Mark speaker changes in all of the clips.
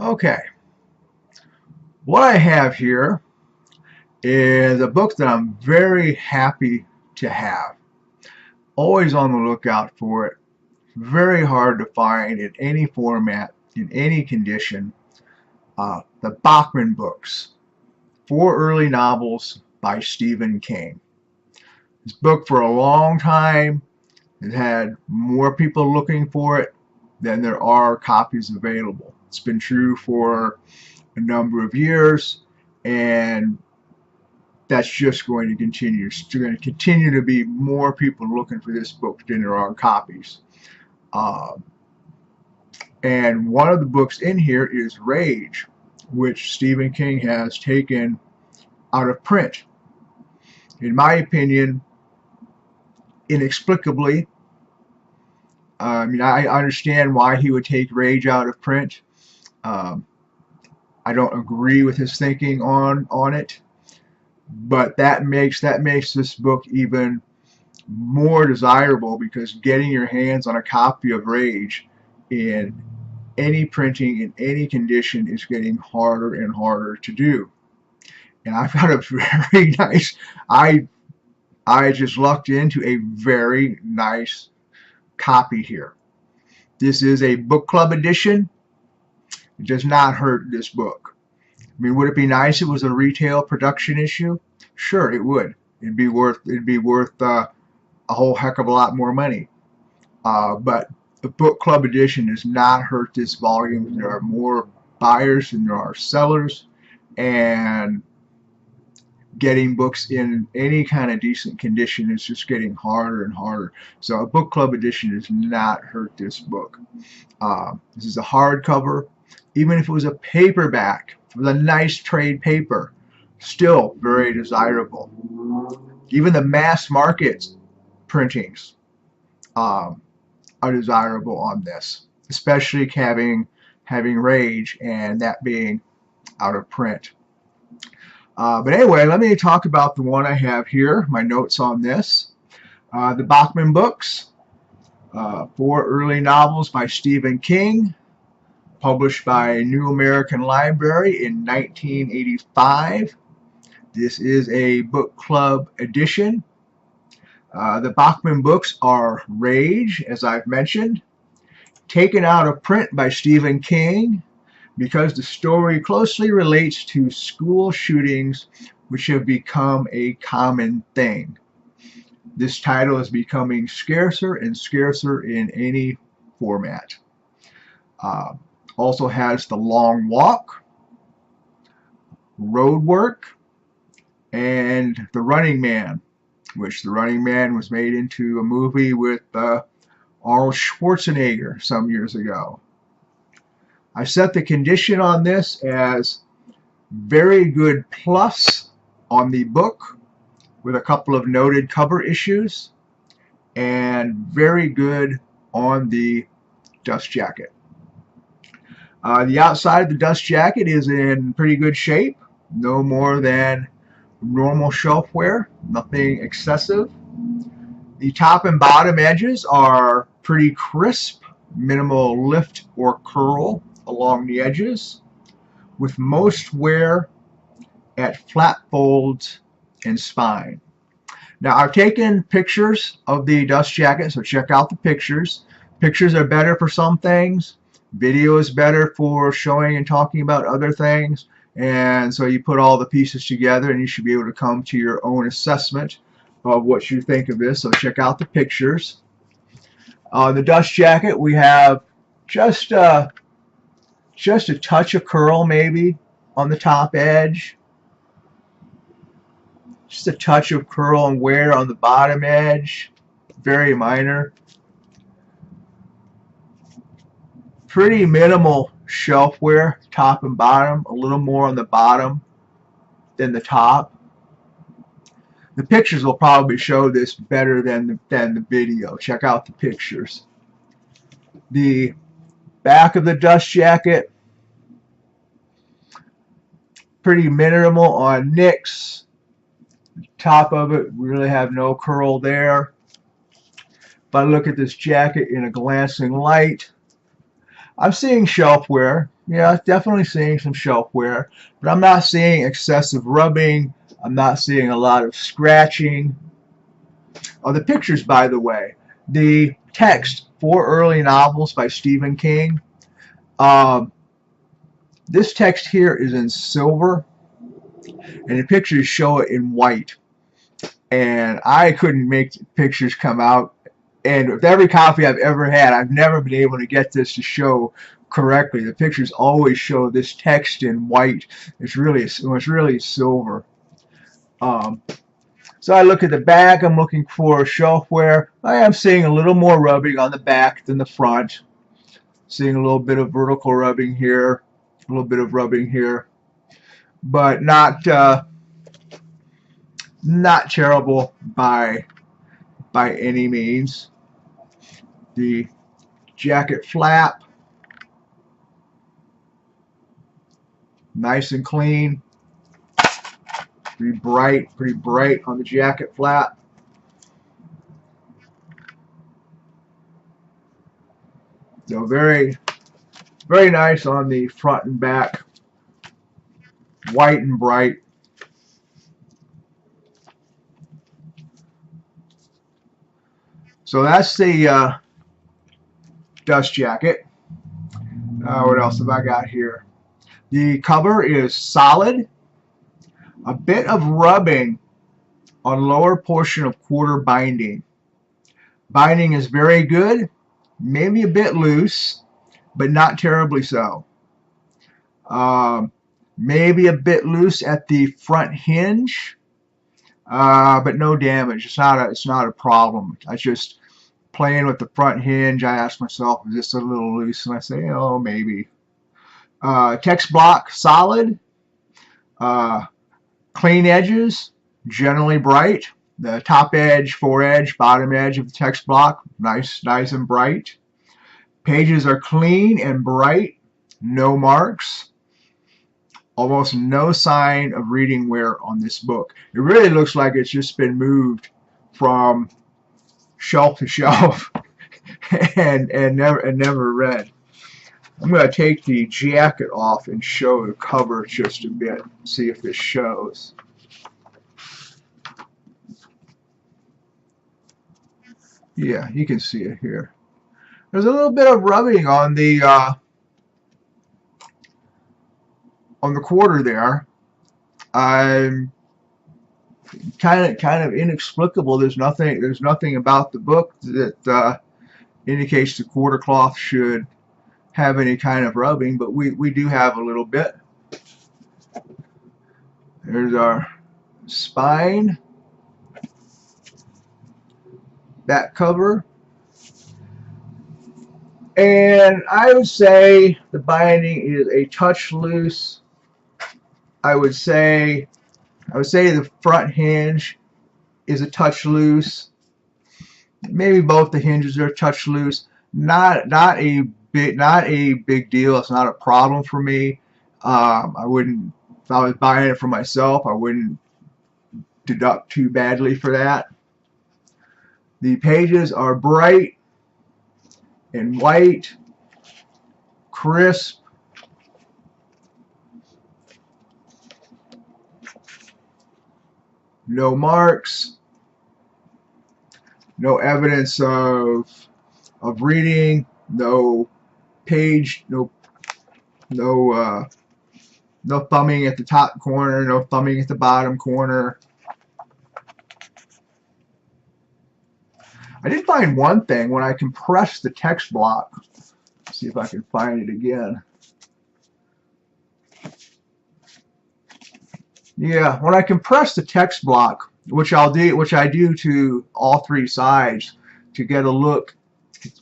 Speaker 1: Okay, what I have here is a book that I'm very happy to have. Always on the lookout for it. Very hard to find in any format, in any condition. The Bachman Books, 4 early novels by Stephen King. This book for a long time has had more people looking for it than there are copies available. It's been true for a number of years, and that's just going to continue. There's going to continue to be more people looking for this book than there are copies. Uh, and one of the books in here is Rage, which Stephen King has taken out of print. In my opinion, inexplicably. I understand why he would take Rage out of print. Um, I don't agree with his thinking on it, but that makes this book even more desirable, because getting your hands on a copy of Rage in any printing in any condition is getting harder and harder to do. And I've got a very nice, I just lucked into a very nice copy here. This is a book club edition. It does not hurt this book. I mean, would it be nice if it was a retail production issue? Sure, it would. It'd be worth a whole heck of a lot more money. But the book club edition does not hurt this volume. There are more buyers than there are sellers, and getting books in any kind of decent condition is just getting harder and harder. So a book club edition does not hurt this book. This is a hardcover. Even if it was a paperback with a nice trade paper, still very desirable. Even the mass market printings are desirable on this, especially having Rage and that being out of print. But anyway, let me talk about the one I have here, my notes on this. The Bachman Books, 4 early novels by Stephen King, published by New American Library in 1985. This is a book club edition. The Bachman Books are Rage, as I've mentioned, taken out of print by Stephen King, because the story closely relates to school shootings, which have become a common thing. This title is becoming scarcer and scarcer in any format. Also has The Long Walk, Road Work, and The Running Man, which The Running Man was made into a movie with Arnold Schwarzenegger some years ago. I set the condition on this as very good plus on the book, with a couple of noted cover issues, and very good on the dust jacket. The outside of the dust jacket is in pretty good shape, no more than normal shelfware, nothing excessive. The top and bottom edges are pretty crisp, minimal lift or curl along the edges, with most wear at flat folds and spine. Now, I've taken pictures of the dust jacket, so check out the pictures. Pictures are better for some things. Video is better for showing and talking about other things. And so you put all the pieces together and you should be able to come to your own assessment of what you think of this. So check out the pictures. The dust jacket, we have just a touch of curl maybe on the top edge. Just a touch of curl and wear on the bottom edge. Very minor. Pretty minimal shelfware, top and bottom. A little more on the bottom than the top. The pictures will probably show this better than the video. Check out the pictures. The back of the dust jacket, pretty minimal on nicks. Top of it, we really have no curl there. If I look at this jacket in a glancing light, I'm seeing shelfware. Yeah, definitely seeing some shelf wear, but I'm not seeing excessive rubbing. I'm not seeing a lot of scratching. Oh, the pictures, by the way, the text, Four Early Novels by Stephen King. Um, this text here is in silver, and the pictures show it in white. And I couldn't make the pictures come out. And with every copy I've ever had, I've never been able to get this to show correctly. The pictures always show this text in white. It's really silver. Um, so I look at the back. I'm looking for shelf wear. I am seeing a little more rubbing on the back than the front. Seeing a little bit of vertical rubbing here, a little bit of rubbing here, but not terrible by any means. The jacket flap, nice and clean. Pretty bright on the jacket flap. So very nice on the front and back. White and bright. So that's the dust jacket. What else have I got here? The cover is solid. A bit of rubbing on lower portion of quarter binding. Binding is very good, maybe a bit loose, but not terribly so. Maybe a bit loose at the front hinge, but no damage. It's not a problem. I just playing with the front hinge. I ask myself, is this a little loose? And I say, oh, maybe. Text block solid. Clean edges, generally bright. The top edge, foredge, bottom edge of the text block, nice and bright. Pages are clean and bright, no marks. Almost no sign of reading wear on this book. It really looks like it's just been moved from shelf to shelf and never read. I'm going to take the jacket off and show the cover just a bit, see if this shows. Yeah, you can see it here. There's a little bit of rubbing on the quarter there. I'm kind of inexplicable. There's nothing about the book that indicates the quarter cloth should have any kind of rubbing, but we do have a little bit. There's our spine, back cover, and I would say the binding is a touch loose. I would say the front hinge is a touch loose. Maybe both the hinges are a touch loose. Not a big deal. It's not a problem for me. I wouldn't, if I was buying it for myself, I wouldn't deduct too badly for that. The pages are bright and white, crisp. No marks. No evidence of reading. No page. No thumbing at the top corner. No thumbing at the bottom corner. I did find one thing when I compressed the text block. Let's see if I can find it again. Yeah, when I compress the text block, which I do to all three sides to get a look,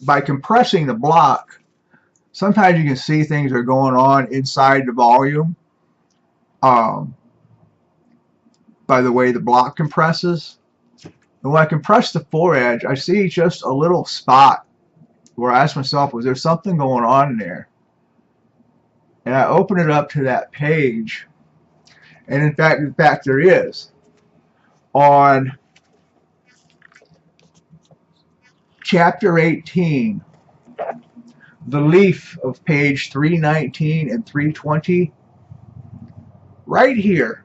Speaker 1: by compressing the block, sometimes you can see things are going on inside the volume by the way the block compresses. And when I compress the foredge, I see just a little spot where I ask myself, was there something going on in there? And I open it up to that page, and in fact there is. On chapter 18, the leaf of page 319 and 320, right here,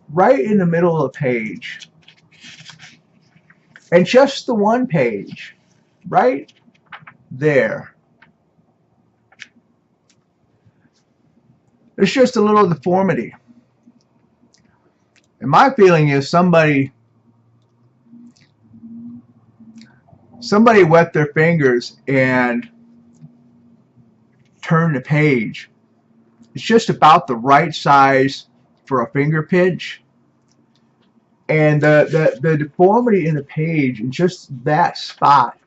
Speaker 1: right in the middle of the page, and just the one page, right there. There's just a little deformity. And my feeling is somebody wet their fingers and turned the page. It's just about the right size for a finger pinch. And the deformity in the page in just that spot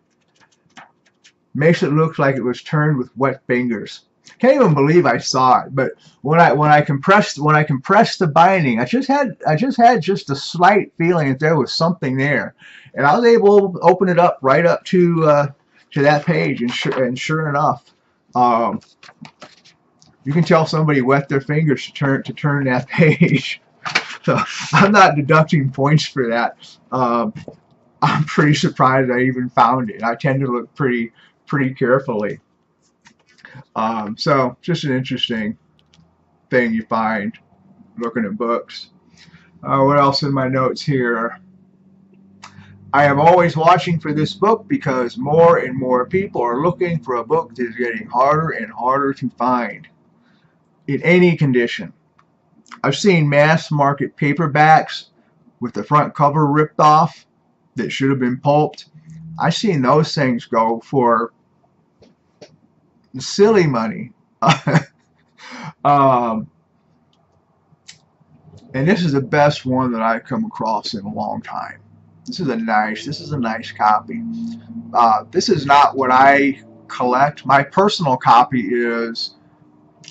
Speaker 1: makes it look like it was turned with wet fingers. Can't even believe I saw it, but when I compressed the binding, I just had a slight feeling that there was something there, and I was able to open it up right up to that page, and sure enough, you can tell somebody wet their fingers to turn that page. So I'm not deducting points for that. I'm pretty surprised I even found it. I tend to look pretty carefully. So just an interesting thing you find looking at books. What else in my notes here? I am always watching for this book because more and more people are looking for a book that is getting harder and harder to find in any condition. I've seen mass market paperbacks with the front cover ripped off that should have been pulped. I've seen those things go for silly money. And this is the best one that I've come across in a long time. This is a nice copy. This is not what I collect. My personal copy is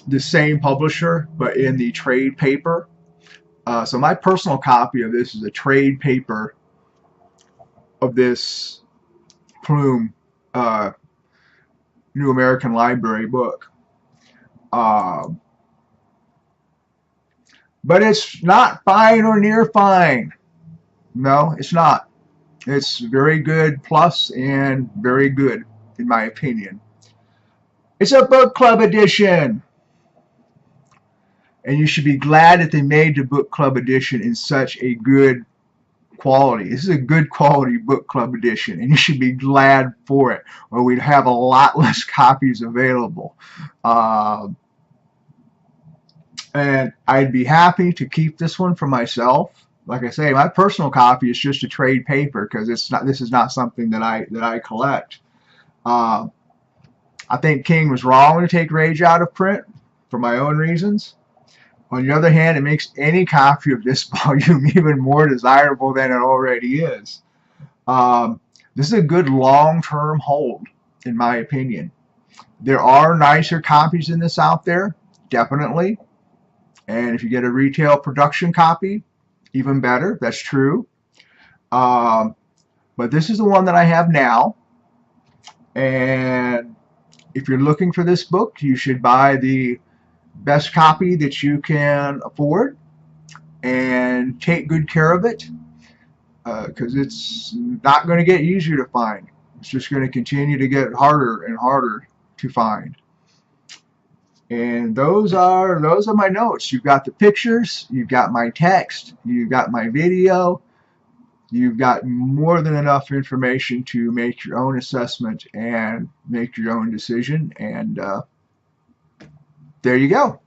Speaker 1: the same publisher, but in the trade paper. So my personal copy of this is a trade paper of this Plume New American Library book. But it's not fine or near fine. No, it's not. It's very good plus and very good, in my opinion. It's a book club edition. And you should be glad that they made the book club edition in such a good quality. This is a good quality book club edition, and you should be glad for it, or we'd have a lot less copies available. And I'd be happy to keep this one for myself. Like I say, my personal copy is just a trade paper because this is not something that I collect. I think King was wrong to take Rage out of print for my own reasons. On the other hand, it makes any copy of this volume even more desirable than it already is. This is a good long-term hold, in my opinion. There are nicer copies than this out there, definitely. And if you get a retail production copy, even better. That's true. But this is the one that I have now. And if you're looking for this book, you should buy the best copy that you can afford and take good care of it, because it's not going to get easier to find. It's just going to continue to get harder and harder to find. And those are my notes. You've got the pictures, you've got my text, you've got my video, you've got more than enough information to make your own assessment and make your own decision. And there you go.